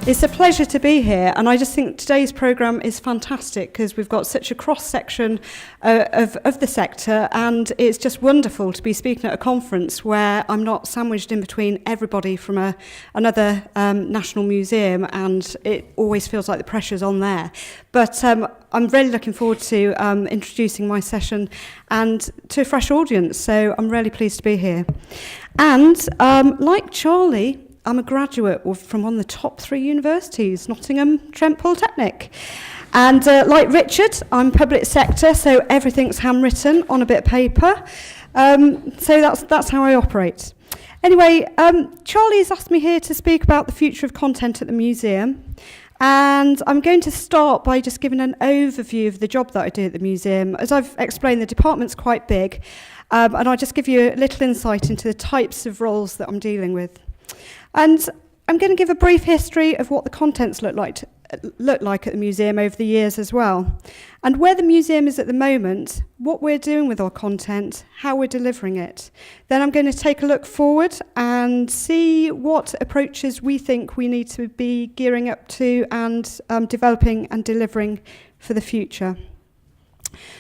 It's a pleasure to be here, and I just think today's programme is fantastic because we've got such a cross-section of the sector, and it's just wonderful to be speaking at a conference where I'm not sandwiched in between everybody from another national museum, and it always feels like the pressure's on there. But I'm really looking forward to introducing my session and to a fresh audience, so I'm really pleased to be here. And like Charlie, I'm a graduate from one of the top 3 universities, Nottingham Trent Polytechnic. And like Richard, I'm public sector, so everything's handwritten on a bit of paper. So that's how I operate. Anyway, Charlie's asked me here to speak about the future of content at the museum. And I'm going to start by just giving an overview of the job that I do at the museum. As I've explained, the department's quite big, and I'll just give you a little insight into the types of roles that I'm dealing with. And I'm going to give a brief history of what the contents look like at the museum over the years as well. And where the museum is at the moment, what we're doing with our content, how we're delivering it. Then I'm going to take a look forward and see what approaches we think we need to be gearing up to and developing and delivering for the future.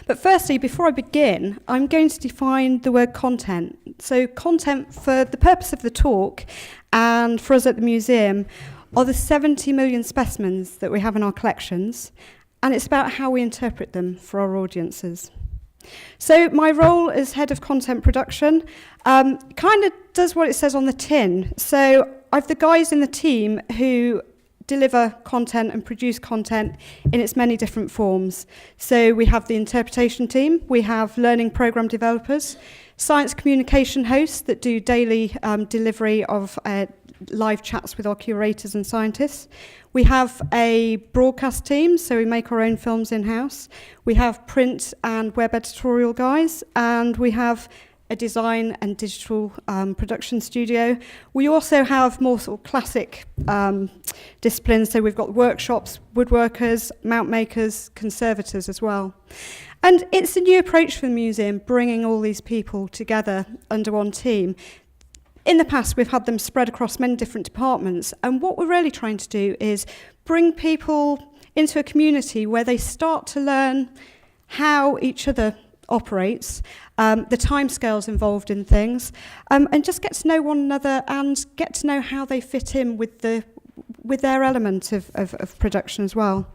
But firstly, before I begin, I'm going to define the word content. So content, for the purpose of the talk and for us at the museum, are the 70 million specimens that we have in our collections, and it's about how we interpret them for our audiences. So my role as head of content production kind of does what it says on the tin. So I've the guys in the team who deliver content and produce content in its many different forms. So we have the interpretation team, we have learning program developers, science communication hosts that do daily delivery of live chats with our curators and scientists. We have a broadcast team, so we make our own films in-house. We have print and web editorial guys, and we have a design and digital production studio. We also have more sort of classic disciplines, so we've got workshops, woodworkers, mount makers, conservators as well. And it's a new approach for the museum, bringing all these people together under one team. In the past, we've had them spread across many different departments, and what we're really trying to do is bring people into a community where they start to learn how each other operates, the timescales involved in things, and just get to know one another and get to know how they fit in with their element of production as well.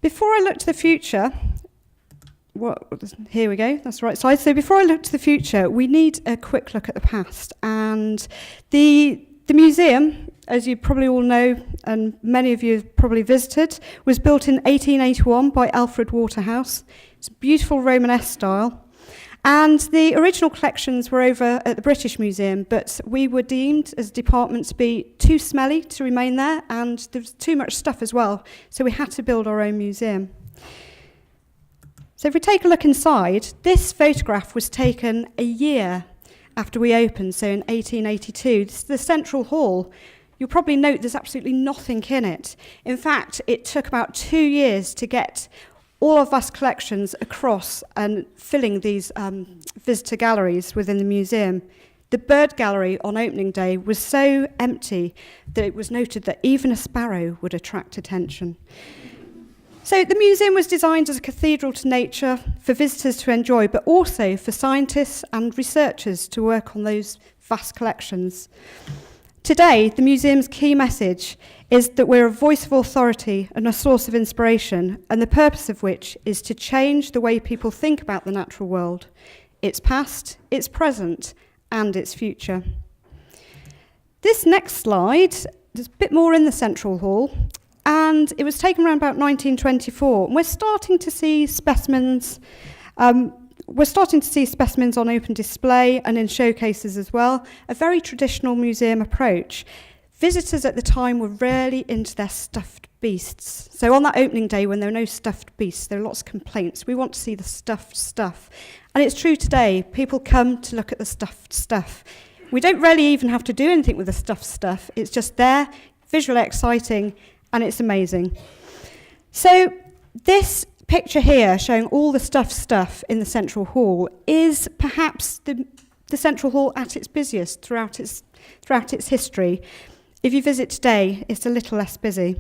Before I look to the future, here we go, that's the right side. So before I look to the future, we need a quick look at the past. And the museum, as you probably all know, and many of you have probably visited, was built in 1881 by Alfred Waterhouse. It's a beautiful Romanesque style. And the original collections were over at the British Museum, but we were deemed as a department to be too smelly to remain there, and there was too much stuff as well, so we had to build our own museum. So if we take a look inside, this photograph was taken a year after we opened, so in 1882. This is the central hall. You'll probably note there's absolutely nothing in it. In fact, it took about 2 years to get all of vast collections across and filling these visitor galleries within the museum. The bird gallery on opening day was so empty that it was noted that even a sparrow would attract attention. So the museum was designed as a cathedral to nature for visitors to enjoy, but also for scientists and researchers to work on those vast collections. Today, the museum's key message is that we're a voice of authority and a source of inspiration, and the purpose of which is to change the way people think about the natural world, its past, its present, and its future. This next slide, there's a bit more in the central hall, and it was taken around about 1924. And we're starting to see specimens. We're starting to see specimens on open display and in showcases as well. A very traditional museum approach. Visitors at the time were really into their stuffed beasts. So on that opening day, when there were no stuffed beasts, there were lots of complaints. We want to see the stuffed stuff. And it's true today. People come to look at the stuffed stuff. We don't really even have to do anything with the stuffed stuff. It's just there, visually exciting, and it's amazing. So this picture here showing all the stuffed stuff in the central hall is perhaps the central hall at its busiest throughout its history. If you visit today, it's a little less busy.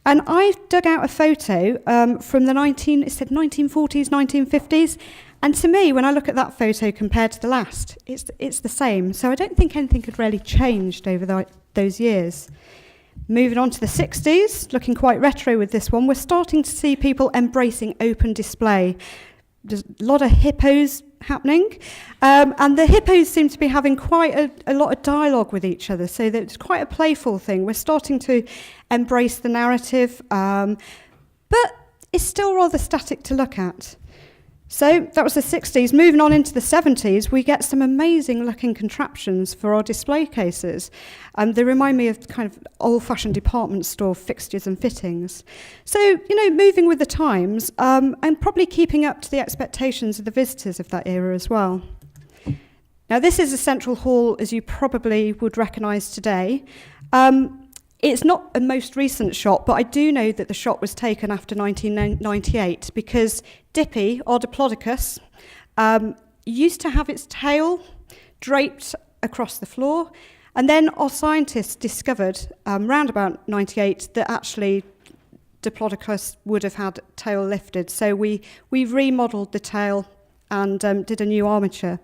And I've dug out a photo from the 1940s, 1950s. And to me, when I look at that photo compared to the last, it's the same. So I don't think anything had really changed over those years. Moving on to the 60s, looking quite retro with this one, we're starting to see people embracing open display. There's a lot of hippos happening, and the hippos seem to be having quite a lot of dialogue with each other, so that it's quite a playful thing. We're starting to embrace the narrative, but it's still rather static to look at. So that was the 60s. Moving on into the 70s, we get some amazing looking contraptions for our display cases. They remind me of kind of old-fashioned department store fixtures and fittings. So, moving with the times, and probably keeping up to the expectations of the visitors of that era as well. Now, this is a central hall, as you probably would recognise today. It's not a most recent shot, but I do know that the shot was taken after 1998 because Dippy, our Diplodocus, used to have its tail draped across the floor, and then our scientists discovered round about 98 that actually Diplodocus would have had tail lifted. So we remodelled the tail and did a new armature.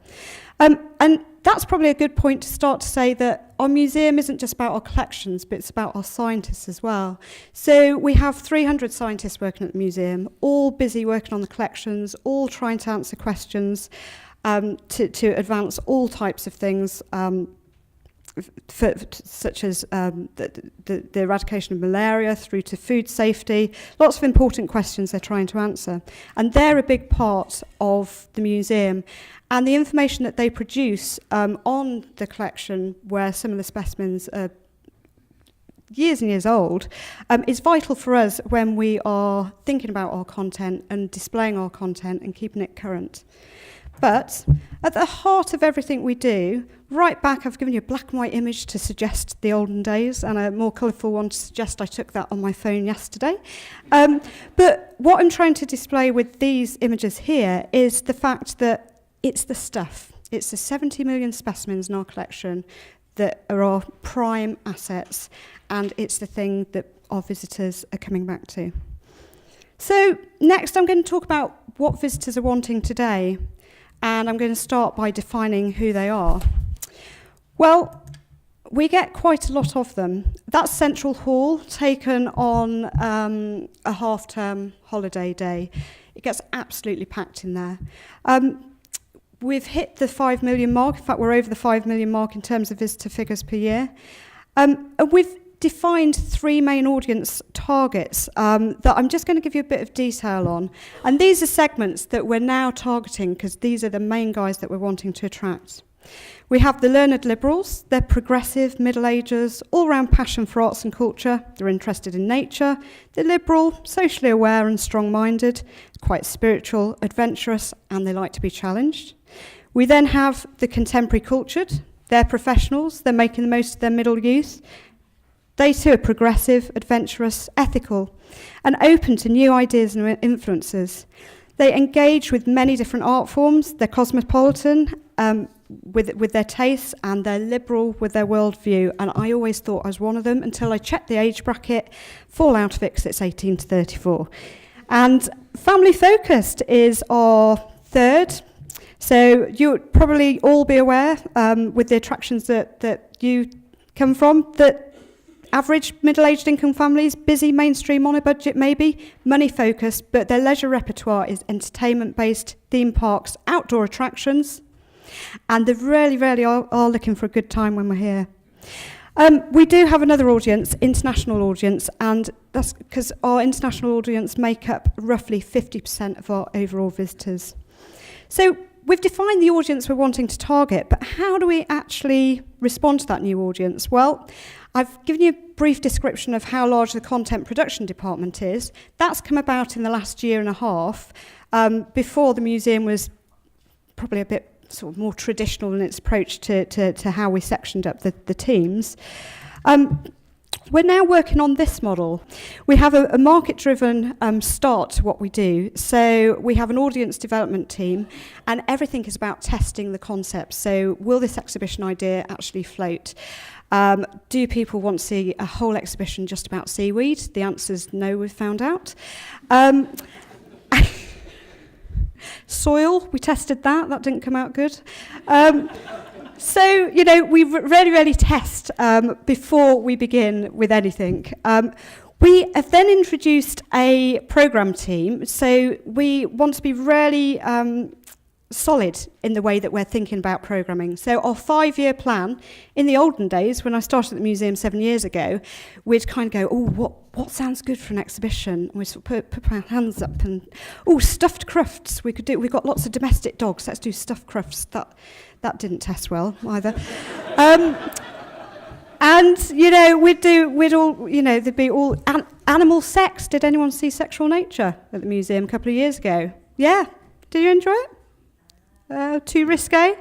And that's probably a good point to start to say that our museum isn't just about our collections, but it's about our scientists as well. So we have 300 scientists working at the museum, all busy working on the collections, all trying to answer questions, to advance all types of things, such as the eradication of malaria through to food safety. Lots of important questions they're trying to answer. And they're a big part of the museum. And the information that they produce on the collection, where some of the specimens are years and years old, is vital for us when we are thinking about our content and displaying our content and keeping it current. But at the heart of everything we do, right back, I've given you a black and white image to suggest the olden days and a more colourful one to suggest I took that on my phone yesterday. But what I'm trying to display with these images here is the fact that it's the stuff. It's the 70 million specimens in our collection that are our prime assets, and it's the thing that our visitors are coming back to. So next I'm going to talk about what visitors are wanting today, and I'm going to start by defining who they are. Well, we get quite a lot of them. That's Central Hall, taken on a half-term holiday day. It gets absolutely packed in there. We've hit the 5 million mark. In fact, we're over the 5 million mark in terms of visitor figures per year. And we've defined 3 main audience targets that I'm just going to give you a bit of detail on. And these are segments that we're now targeting because these are the main guys that we're wanting to attract. We have the learned liberals. They're progressive, middle-agers, all-round passion for arts and culture. They're interested in nature. They're liberal, socially aware and strong-minded, quite spiritual, adventurous, and they like to be challenged. We then have the contemporary cultured. They're professionals. They're making the most of their middle youth. They too are progressive, adventurous, ethical, and open to new ideas and influences. They engage with many different art forms. They're cosmopolitan with their tastes, and they're liberal with their worldview. And I always thought I was one of them until I checked the age bracket. Fall out of it because it's 18 to 34. And family focused is our third. So you'll probably all be aware, with the attractions that you come from, that average middle-aged income families, busy, mainstream, on a budget maybe, money-focused, but their leisure repertoire is entertainment-based, theme parks, outdoor attractions, and they really, really are looking for a good time when we're here. We do have another audience, international audience, and that's because our international audience make up roughly 50% of our overall visitors. So we've defined the audience we're wanting to target, but how do we actually respond to that new audience? Well, I've given you a brief description of how large the content production department is. That's come about in the last year and a half. Before, the museum was probably a bit sort of more traditional in its approach to how we sectioned up the teams. We're now working on this model. We have a market-driven start to what we do. So we have an audience development team, and everything is about testing the concept. So will this exhibition idea actually float? Do people want to see a whole exhibition just about seaweed? The answer is no, we've found out. Soil, we tested that. That didn't come out good. So, we really test before we begin with anything. We have then introduced a programme team, so we want to be really solid in the way that we're thinking about programming. So our 5-year plan, in the olden days, when I started at the museum 7 years ago, we'd kind of go, what sounds good for an exhibition? And we sort of put our hands up and, stuffed crufts. We've got lots of domestic dogs, let's do stuffed crufts. That didn't test well either. And, there'd be all animal sex. Did anyone see Sexual Nature at the museum a couple of years ago? Yeah. Did you enjoy it? Too risque?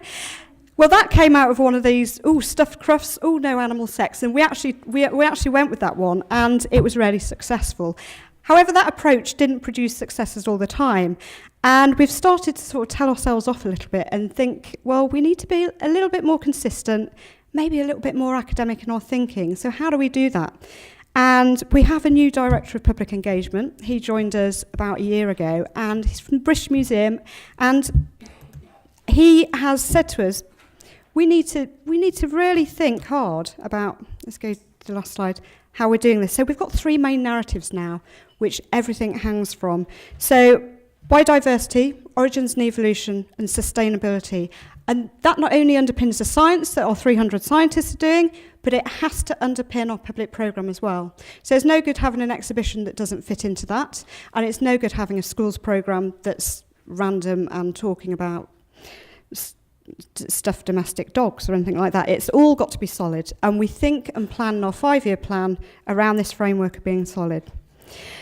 Well, that came out of one of these, stuffed crufts, no animal sex. And we actually went with that one, and it was really successful. However, that approach didn't produce successes all the time. And we've started to sort of tell ourselves off a little bit and think, well, we need to be a little bit more consistent, maybe a little bit more academic in our thinking. So how do we do that? And we have a new Director of Public Engagement. He joined us about a year ago, and he's from the British Museum. And he has said to us, we need to really think hard about, let's go to the last slide, how we're doing this. So we've got 3 main narratives now, which everything hangs from. So biodiversity, origins and evolution, and sustainability. And that not only underpins the science that our 300 scientists are doing, but it has to underpin our public programme as well. So it's no good having an exhibition that doesn't fit into that, and it's no good having a schools programme that's random and talking about stuffed domestic dogs or anything like that. It's all got to be solid, and we think and plan our 5-year plan around this framework of being solid.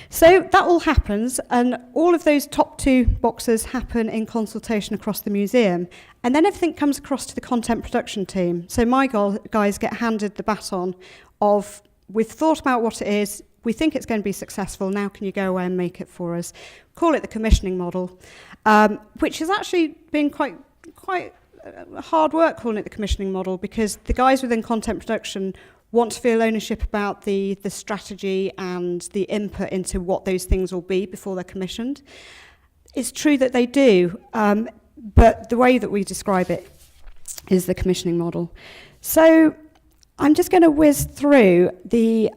So that all happens, and all of those top 2 boxes happen in consultation across the museum, and then everything comes across to the content production team. So my guys get handed the baton of, we've thought about what it is, we think it's going to be successful, now can you go away and make it for us? Call it the commissioning model, which has actually been quite hard work calling it the commissioning model, because the guys within content production want to feel ownership about the strategy and the input into what those things will be before they're commissioned. It's true that they do, but the way that we describe it is the commissioning model. So I'm just going to whiz through the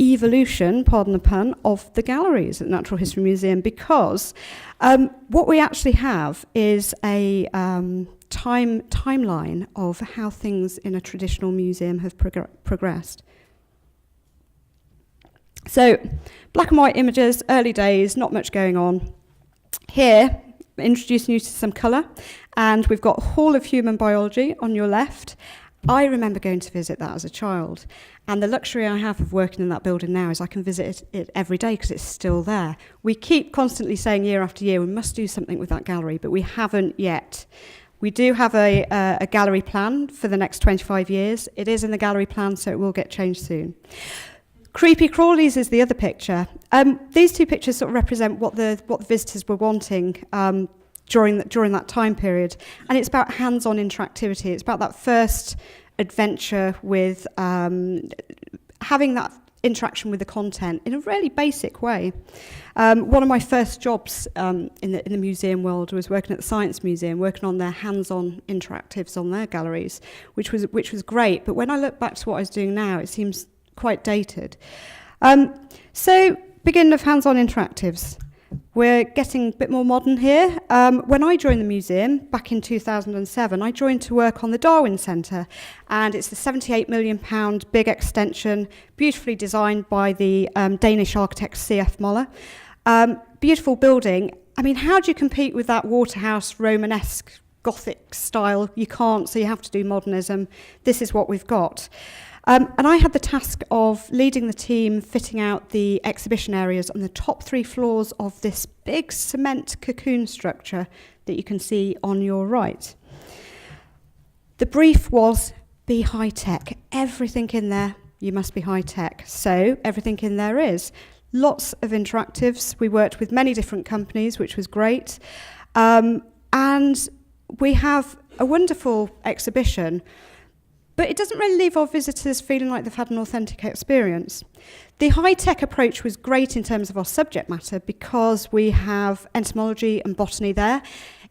evolution, pardon the pun, of the galleries at the Natural History Museum, because what we actually have is a timeline of how things in a traditional museum have progressed. So, black and white images, early days, not much going on. Here, introducing you to some colour, and we've got Hall of Human Biology on your left. I remember going to visit that as a child, and the luxury I have of working in that building now is I can visit it every day because it's still there. We keep constantly saying year after year we must do something with that gallery, but we haven't yet. We do have a gallery plan for the next 25 years. It is in the gallery plan, so it will get changed soon. Creepy Crawlies is the other picture. These 2 pictures sort of represent what the visitors were wanting during that time period, and it's about hands-on interactivity. It's about that first adventure with having that interaction with the content in a really basic way. One of my first jobs in the museum world was working at the Science Museum, working on their hands-on interactives on their galleries, which was great. But when I look back to what I was doing now, it seems quite dated. So, beginning of hands-on interactives. We're getting a bit more modern here. When I joined the museum back in 2007, I joined to work on the Darwin Center, and it's the £78 million big extension, beautifully designed by the Danish architect C.F. Moller. Beautiful building. I mean, how do you compete with that Waterhouse Romanesque Gothic style? You can't, so you have to do modernism. This is what we've got. And I had the task of leading the team, fitting out the exhibition areas on the top 3 floors of this big cement cocoon structure that you can see on your right. The brief was, be high-tech. Everything in there you must be high tech. So everything in there is. Lots of interactives. We worked with many different companies, which was great. And we have a wonderful exhibition, but it doesn't really leave our visitors feeling like they've had an authentic experience. The high-tech approach was great in terms of our subject matter because we have entomology and botany there.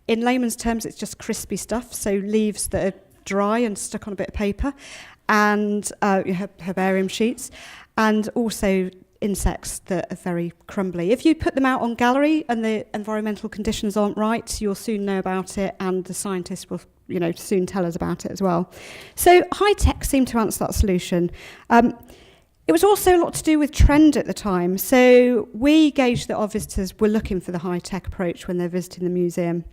In layman's terms, it's just crispy stuff, so leaves that are dry and stuck on a bit of paper, and you have herbarium sheets, and also insects that are very crumbly. If you put them out on gallery and the environmental conditions aren't right, you'll soon know about it, and the scientists will soon tell us about it as well. So high tech seemed to answer that solution. It was also a lot to do with trend at the time. So we gauged that our visitors were looking for the high tech approach when they're visiting the museum.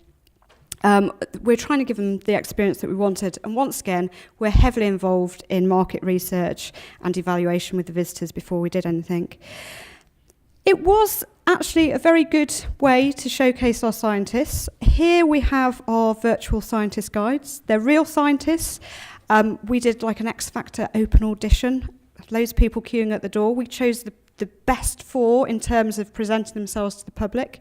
We're trying to give them the experience that we wanted. And once again, we're heavily involved in market research and evaluation with the visitors before we did anything. It was actually a very good way to showcase our scientists. Here we have our virtual scientist guides. They're real scientists. We did like an X Factor open audition. Loads of people queuing at the door. We chose the best 4 in terms of presenting themselves to the public.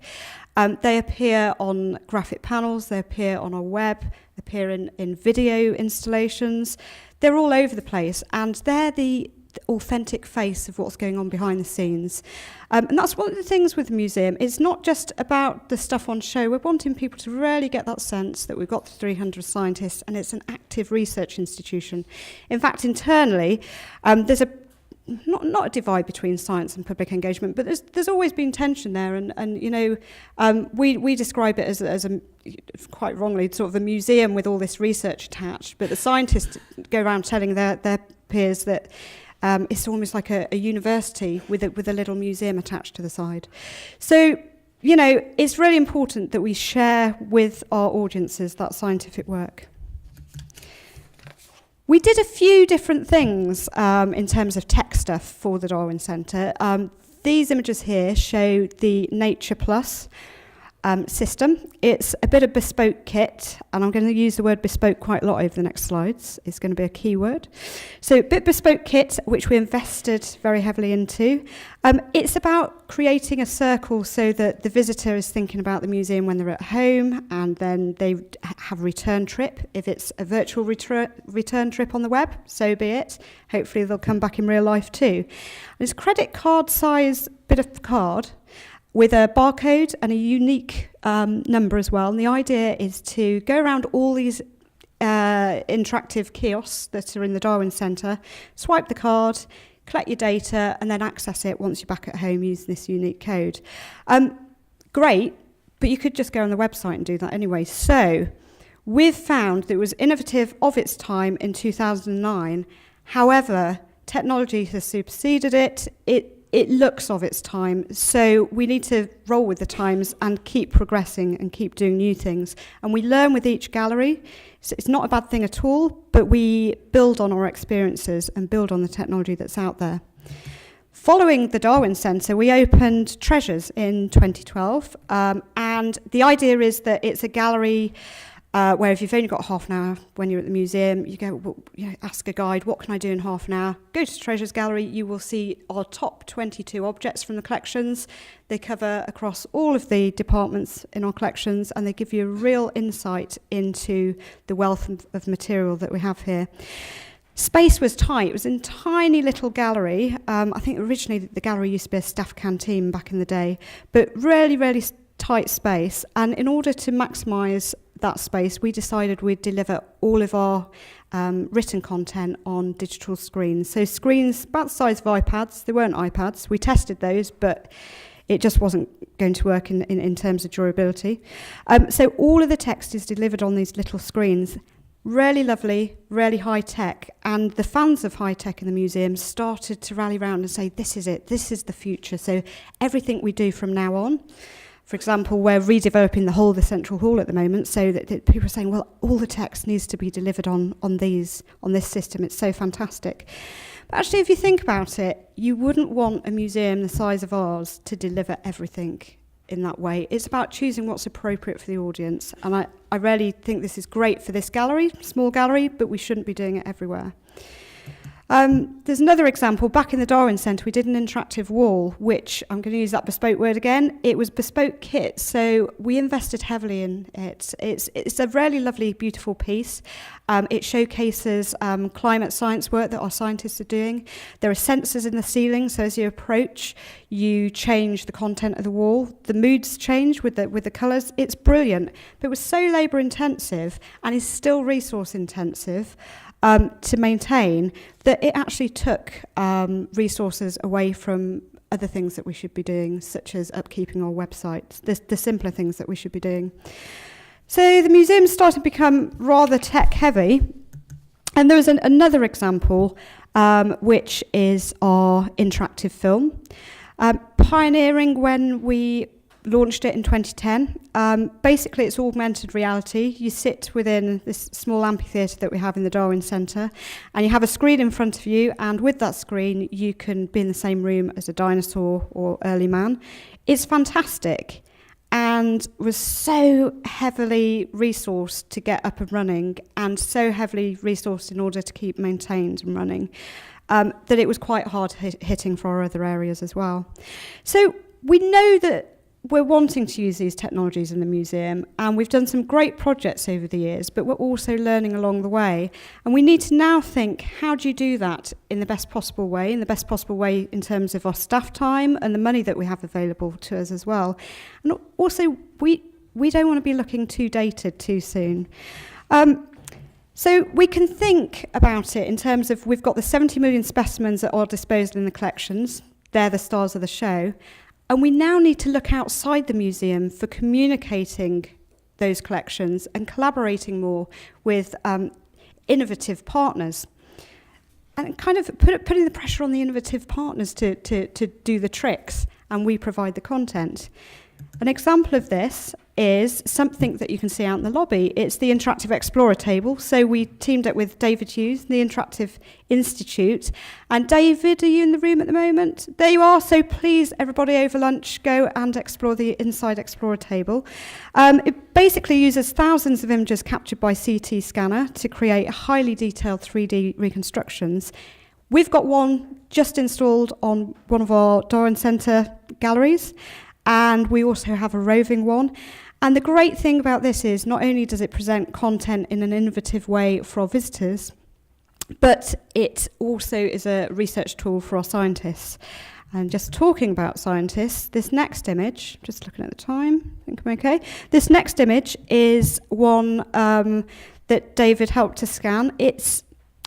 They appear on graphic panels, they appear on our web, appear in video installations. They're all over the place, and they're the authentic face of what's going on behind the scenes. And that's one of the things with the museum. It's not just about the stuff on show. We're wanting people to really get that sense that we've got 300 scientists and it's an active research institution. In fact, internally, there's not a divide between science and public engagement, but there's always been tension there, and we describe it as a quite wrongly sort of a museum with all this research attached, but the scientists go around telling their peers that it's almost like a university with a little museum attached to the side. So it's really important that we share with our audiences that scientific work. We did a few different things in terms of tech stuff for the Darwin Center. These images here show the Nature Plus system. It's a bit of bespoke kit, and I'm going to use the word bespoke quite a lot over the next slides. It's going to be a key word. So a bit bespoke kit, which we invested very heavily into. It's about creating a circle so that the visitor is thinking about the museum when they're at home, and then they have a return trip. If it's a virtual return trip on the web, so be it. Hopefully they'll come back in real life too. And it's a credit card size bit of card with a barcode and a unique number as well. And the idea is to go around all these interactive kiosks that are in the Darwin Center, swipe the card, collect your data, and then access it once you're back at home using this unique code. Great, but you could just go on the website and do that anyway. So we've found that it was innovative of its time in 2009. However, technology has superseded it. It looks of its time, so we need to roll with the times and keep progressing and keep doing new things. And we learn with each gallery. So it's not a bad thing at all, but we build on our experiences and build on the technology that's out there. Following the Darwin Center, we opened Treasures in 2012, and the idea is that it's a gallery where if you've only got half an hour when you're at the museum, you go, ask a guide, what can I do in half an hour? Go to Treasures Gallery, you will see our top 22 objects from the collections. They cover across all of the departments in our collections, and they give you a real insight into the wealth of material that we have here. Space was tight. It was a tiny little gallery. I think originally the gallery used to be a staff canteen back in the day, but really, really tight space. And in order to maximise that space, we decided we'd deliver all of our written content on digital screens. So screens about the size of iPads. They weren't iPads. We tested those, but it just wasn't going to work in terms of durability. So all of the text is delivered on these little screens. Really lovely, really high tech. And the fans of high tech in the museum started to rally around and say, this is it, this is the future. So everything we do from now on. For example, we're redeveloping the whole of the central hall at the moment, so that people are saying, well, all the text needs to be delivered on this system. It's so fantastic. But actually, if you think about it, you wouldn't want a museum the size of ours to deliver everything in that way. It's about choosing what's appropriate for the audience. And I really think this is great for this gallery, small gallery, but we shouldn't be doing it everywhere. There's another example. Back in the Darwin Center, we did an interactive wall, which I'm going to use that bespoke word again. It was bespoke kit, so we invested heavily in it. It's a really lovely, beautiful piece. It showcases climate science work that our scientists are doing. There are sensors in the ceiling, so as you approach, you change the content of the wall. The moods change with the colours. It's brilliant, but it was so labour intensive and is still resource intensive to maintain that it actually took resources away from other things that we should be doing, such as upkeeping our websites, the simpler things that we should be doing. So the museum started to become rather tech-heavy, and there was another example, which is our interactive film. Pioneering when we launched it in 2010. Basically, it's augmented reality. You sit within this small amphitheatre that we have in the Darwin Center, and you have a screen in front of you, and with that screen, you can be in the same room as a dinosaur or early man. It's fantastic, and was so heavily resourced to get up and running, and so heavily resourced in order to keep maintained and running, that it was quite hard hitting for our other areas as well. So we know that we're wanting to use these technologies in the museum, and we've done some great projects over the years, but we're also learning along the way. And we need to now think, how do you do that in the best possible way, in terms of our staff time and the money that we have available to us as well. And also, we don't want to be looking too dated too soon. So we can think about it in terms of, we've got the 70 million specimens at our disposal in the collections. They're the stars of the show. And we now need to look outside the museum for communicating those collections and collaborating more with innovative partners. And kind of putting the pressure on the innovative partners to do the tricks, and we provide the content. An example of this is something that you can see out in the lobby. It's the Interactive Explorer table. So we teamed up with David Hughes, the Interactive Institute. And David, are you in the room at the moment? There you are. So please, everybody over lunch, go and explore the Inside Explorer table. It basically uses thousands of images captured by CT scanner to create highly detailed 3D reconstructions. We've got one just installed on one of our Darwin Center galleries, and we also have a roving one. And the great thing about this is not only does it present content in an innovative way for our visitors, but it also is a research tool for our scientists. And just talking about scientists, this next image, just looking at the time, I think I'm okay. This next image is one that David helped to scan. If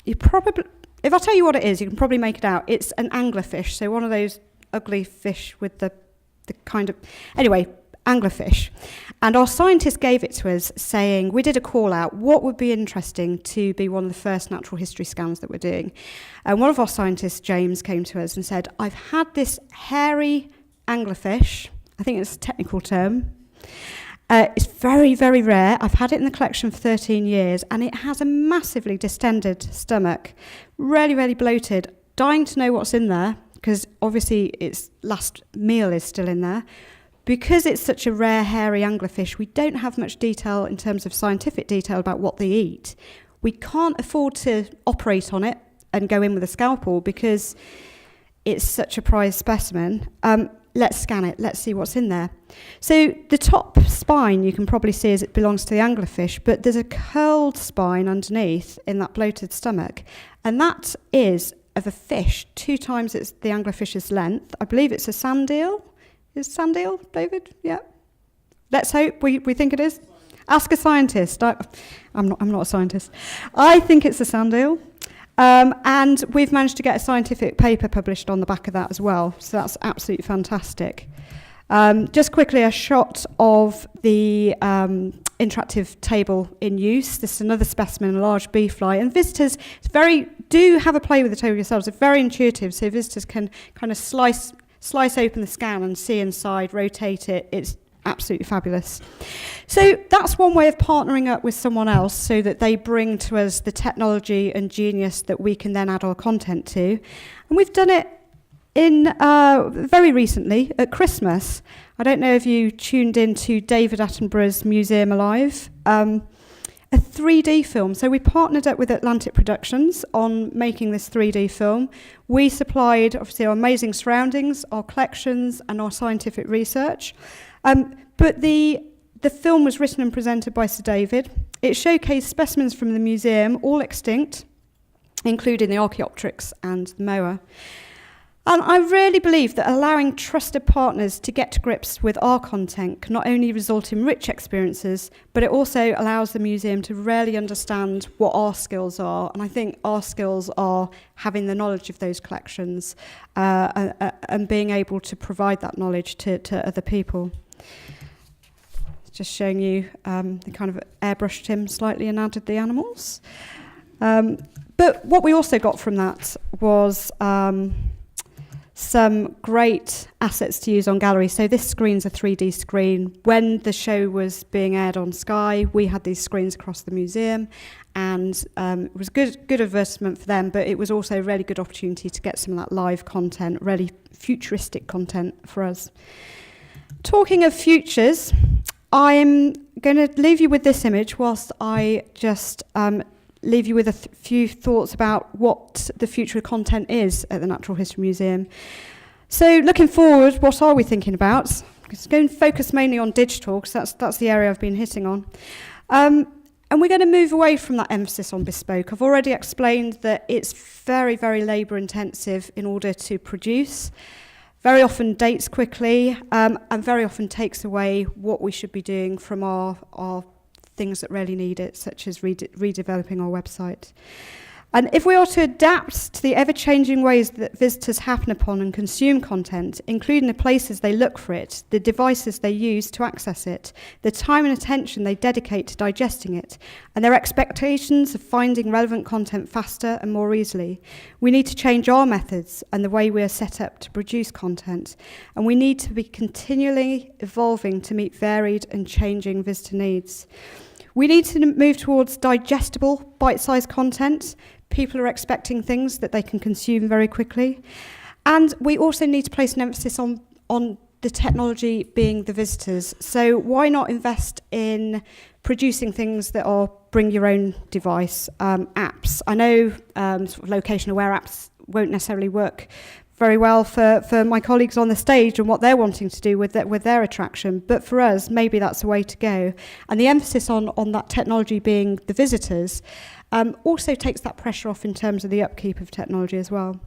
I tell you what it is, you can probably make it out. It's an anglerfish, so one of those ugly fish with the kind of... Anyway, anglerfish. And our scientists gave it to us saying, we did a call out, what would be interesting to be one of the first natural history scans that we're doing? And one of our scientists, James, came to us and said, I've had this hairy anglerfish, I think it's a technical term. It's very, very rare. I've had it in the collection for 13 years, and it has a massively distended stomach, really, really bloated, dying to know what's in there, because obviously its last meal is still in there. Because it's such a rare, hairy anglerfish, we don't have much detail in terms of scientific detail about what they eat. We can't afford to operate on it and go in with a scalpel because it's such a prized specimen. Let's scan it. Let's see what's in there. So the top spine, you can probably see as it belongs to the anglerfish, but there's a curled spine underneath in that bloated stomach, and that is of a fish 2 times the anglerfish's length. I believe it's a sand eel. Is sand eel, David? Yeah. Let's hope. We think it is. Ask a scientist. I'm not a scientist. I think it's a sand eel. And we've managed to get a scientific paper published on the back of that as well. So that's absolutely fantastic. Just quickly, a shot of the interactive table in use. This is another specimen, a large bee fly. And visitors do have a play with the table yourselves. It's very intuitive, so visitors can kind of slice open the scan and see inside, rotate it. It's absolutely fabulous. So that's one way of partnering up with someone else so that they bring to us the technology and genius that we can then add our content to. And we've done it in very recently at Christmas. I don't know if you tuned into David Attenborough's Museum Alive. a 3D film. So we partnered up with Atlantic Productions on making this 3D film. We supplied, obviously, our amazing surroundings, our collections, and our scientific research. But the film was written and presented by Sir David. It showcased specimens from the museum, all extinct, including the Archaeopteryx and the moa. And I really believe that allowing trusted partners to get to grips with our content can not only result in rich experiences, but it also allows the museum to really understand what our skills are. And I think our skills are having the knowledge of those collections and being able to provide that knowledge to other people. Just showing you the kind of airbrushed him slightly and added the animals. But what we also got from that was some great assets to use on gallery. So this screen's a 3D screen. When the show was being aired on Sky, we had these screens across the museum, and it was good advertisement for them, but it was also a really good opportunity to get some of that live content, really futuristic content for us. Talking of futures, I'm going to leave you with this image whilst I just leave you with a few thoughts about what the future of content is at the Natural History Museum. So looking forward, what are we thinking about? It's going to focus mainly on digital, because that's the area I've been hitting on. And we're going to move away from that emphasis on bespoke. I've already explained that it's very, very labour intensive in order to produce. Very often dates quickly, and very often takes away what we should be doing from our things that really need it, such as redeveloping our website. And if we are to adapt to the ever-changing ways that visitors happen upon and consume content, including the places they look for it, the devices they use to access it, the time and attention they dedicate to digesting it, and their expectations of finding relevant content faster and more easily, we need to change our methods and the way we are set up to produce content. And we need to be continually evolving to meet varied and changing visitor needs. We need to move towards digestible, bite-sized content. People are expecting things that they can consume very quickly. And we also need to place an emphasis on the technology being the visitors. So why not invest in producing things that are bring your own device apps? I know sort of location-aware apps won't necessarily work very well for my colleagues on the stage and what they're wanting to do with their attraction. But for us, maybe that's the way to go. And the emphasis on that technology being the visitors also takes that pressure off in terms of the upkeep of technology as well.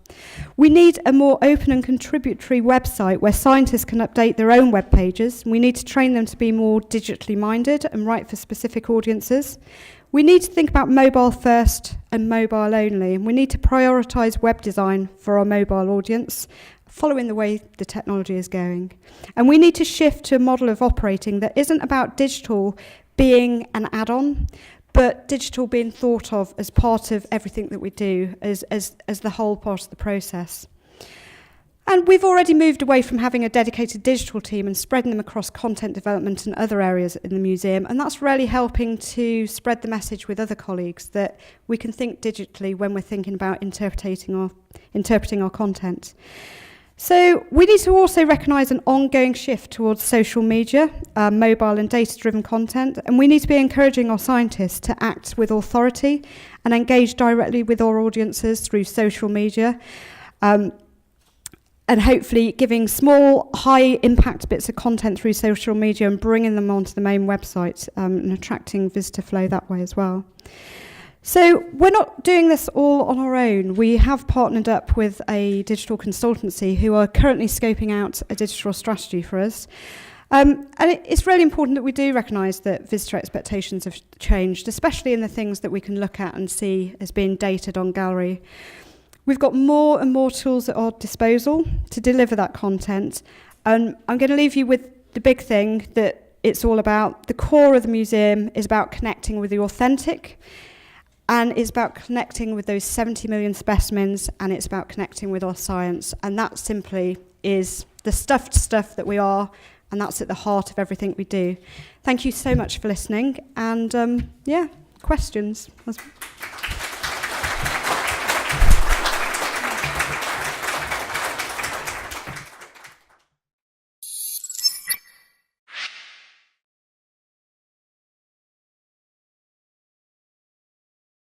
We need a more open and contributory website where scientists can update their own web pages. We need to train them to be more digitally minded and write for specific audiences. We need to think about mobile first and mobile only. And we need to prioritise web design for our mobile audience, following the way the technology is going. And we need to shift to a model of operating that isn't about digital being an add-on, but digital being thought of as part of everything that we do, as the whole part of the process. And we've already moved away from having a dedicated digital team and spreading them across content development and other areas in the museum, and that's really helping to spread the message with other colleagues that we can think digitally when we're thinking about interpreting our content. So we need to also recognise an ongoing shift towards social media, mobile and data-driven content, and we need to be encouraging our scientists to act with authority and engage directly with our audiences through social media, and hopefully giving small, high-impact bits of content through social media and bringing them onto the main website and attracting visitor flow that way as well. So we're not doing this all on our own. We have partnered up with a digital consultancy who are currently scoping out a digital strategy for us. And it's really important that we do recognise that visitor expectations have changed, especially in the things that we can look at and see as being dated on gallery. We've got more and more tools at our disposal to deliver that content. And I'm going to leave you with the big thing that it's all about. The core of the museum is about connecting with the authentic, and it's about connecting with those 70 million specimens, and it's about connecting with our science. And that simply is the stuffed stuff that we are, and that's at the heart of everything we do. Thank you so much for listening. And questions.